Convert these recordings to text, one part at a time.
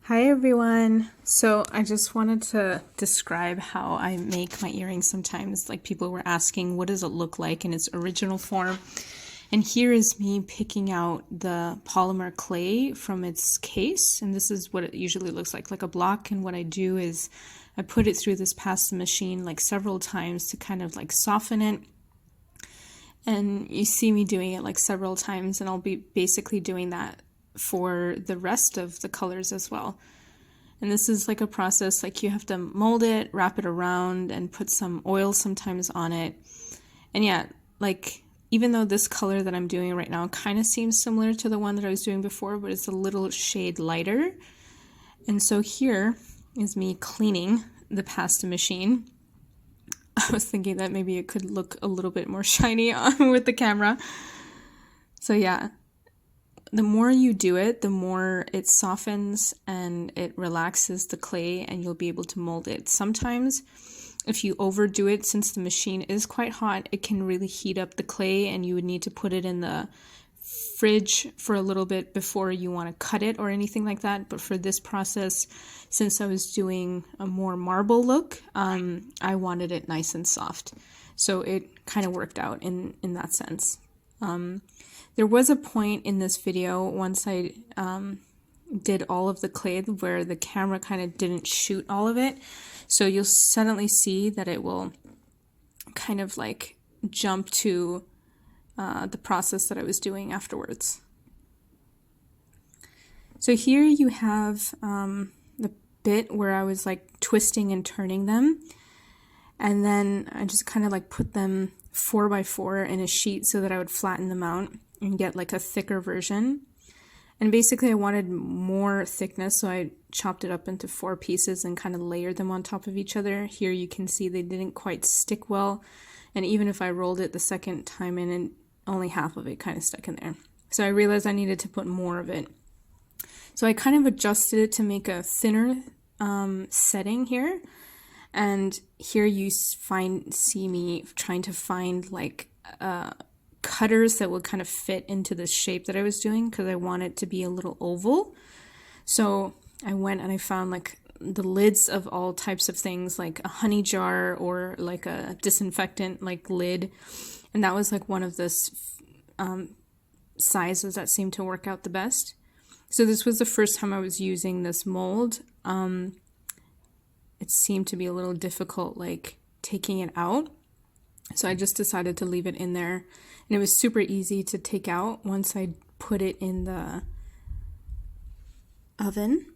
Hi everyone! So I just wanted to describe how I make my earrings sometimes. Like people were asking, what does it look like in its original form? And here is me picking out the polymer clay from its case. And this is what it usually looks like a block. And what I do is I put it through this pasta machine like several times to kind of like soften it. And you see me doing it like several times, and I'll be basically doing that for the rest of the colors as well. And this is like a process, like you have to mold it, wrap it around, and put some oil sometimes on it. And yeah, like even though this color that I'm doing right now kind of seems similar to the one that I was doing before, but it's a little shade lighter. And so here is me cleaning the pasta machine. I was thinking that maybe it could look a little bit more shiny with the camera. So yeah, the more you do it, the more it softens and it relaxes the clay, and you'll be able to mold it. Sometimes if you overdo it, since the machine is quite hot, it can really heat up the clay, and you would need to put it in the fridge for a little bit before you want to cut it or anything like that. But for this process, since I was doing a more marble look, I wanted it nice and soft. So it kind of worked out in that sense. There was a point in this video, once I did all of the clay, where the camera kind of didn't shoot all of it. So you'll suddenly see that it will kind of like jump to the process that I was doing afterwards. So here you have the bit where I was like twisting and turning them. And then I just kind of like put them 4x4 in a sheet so that I would flatten them out and get like a thicker version. And basically I wanted more thickness, so I chopped it up into 4 pieces and kind of layered them on top of each other. Here you can see they didn't quite stick well, and even if I rolled it the second time in, and only half of it kind of stuck in there. So I realized I needed to put more of it. So I kind of adjusted it to make a thinner setting here. And here you see me trying to find like cutters that would kind of fit into the shape that I was doing, because I want it to be a little oval. So I went and I found like the lids of all types of things, like a honey jar or like a disinfectant like lid. And that was like one of the sizes that seemed to work out the best. So this was the first time I was using this mold. It seemed to be a little difficult, like taking it out. So I just decided to leave it in there. And it was super easy to take out once I put it in the oven.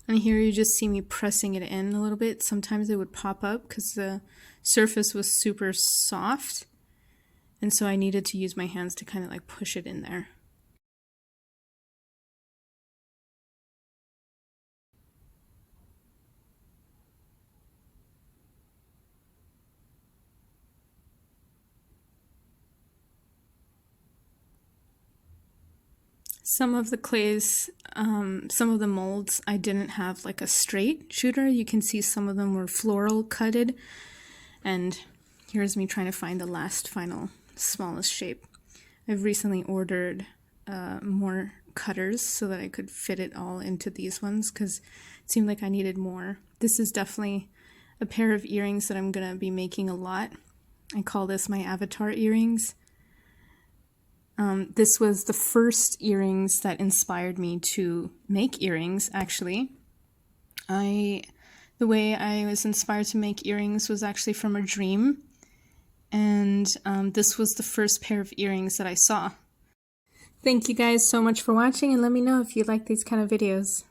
And here you just see me pressing it in a little bit. Sometimes it would pop up because the surface was super soft. And so I needed to use my hands to kind of like push it in there. Some of the clays, some of the molds, I didn't have like a straight shooter. You can see some of them were floral cutted. And here's me trying to find the last final smallest shape. I've recently ordered more cutters so that I could fit it all into these ones, because it seemed like I needed more. This is definitely a pair of earrings that I'm going to be making a lot. I call this my avatar earrings. This was the first earrings that inspired me to make earrings, actually. The way I was inspired to make earrings was actually from a dream. And this was the first pair of earrings that I saw. Thank you guys so much for watching, and let me know if you like these kind of videos.